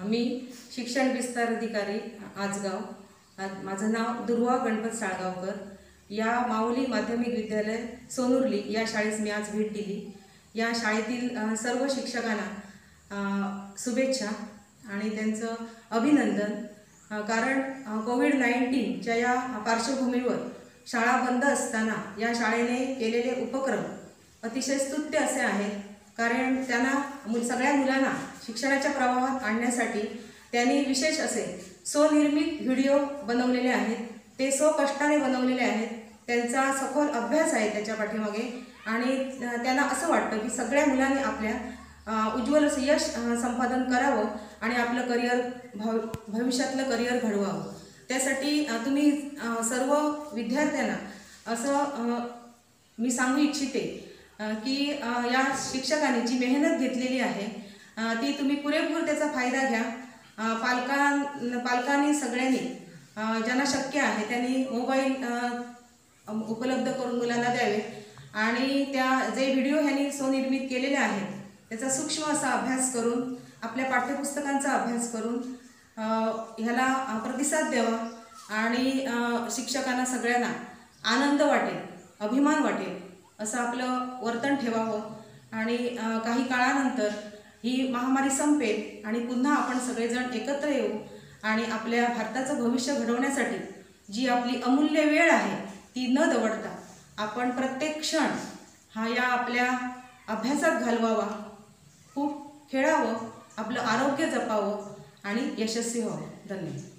मी शिक्षण विस्तार अधिकारी आजगाव, माझं नाव दुर्वा गणपत साळगावकर। या माऊली माध्यमिक विद्यालय सोनुर्ली या शाळेस मी आज भेट दिली। या शाळेतील सर्व शिक्षकांना शुभेच्छा आणि त्यांचं अभिनंदन, कारण कोविड-19च्या या पार्श्वभूमीवर शाळा बंद असताना या शाळेने केलेले उपक्रम अतिशय स्तुत्य असे आहेत। कारण त्यांना सगळ्या मुलांना शिक्षणाच्या प्रवाहात आणण्यासाठी त्यांनी विशेष असे स्वनिर्मित व्हिडिओ बनवलेले आहेत। ते कष्टाने बनवलेले आहेत, त्यांचा सखोल अभ्यास आहे त्याच्या पाठीमागे आणि त्यांना असं वाटतं की सगळ्या मुलांनी आपल्या उज्ज्वल यश संपादन करावं आणि आपलं करिअर भविष्यातलं करिअर घडवावं। त्यासाठी तुम्ही सर्व विद्यार्थ्यांना असं मी सांगू इच्छिते की या शिक्षकांनी जी मेहनत घेतलेली आहे ती तुम्ही पुरेपूर त्याचा फायदा घ्या। पालकांनी सगळ्यांनी ज्यांना शक्य आहे त्यांनी मोबाईल उपलब्ध करून मुलांना द्यावे आणि त्या जे व्हिडिओ ह्यांनी स्वनिर्मित केलेले आहेत त्याचा सूक्ष्म असा अभ्यास करून आपल्या पाठ्यपुस्तकांचा अभ्यास करून ह्याला प्रतिसाद द्यावा आणि शिक्षकांना सगळ्यांना आनंद वाटेल, अभिमान वाटेल असं आपलं वर्तन ठेवावं आणि काही काळानंतर ही महामारी संपेल आणि पुन्हा आपण सगळेजण एकत्र येऊ आणि आपल्या भारताचं भविष्य घडवण्यासाठी जी आपली अमूल्य वेळ आहे ती न दवडता आपण प्रत्येक क्षण हा या आपल्या अभ्यासात घालवावा, खूप खेळावं, आपलं आरोग्य जपावं आणि यशस्वी व्हावं। धन्यवाद।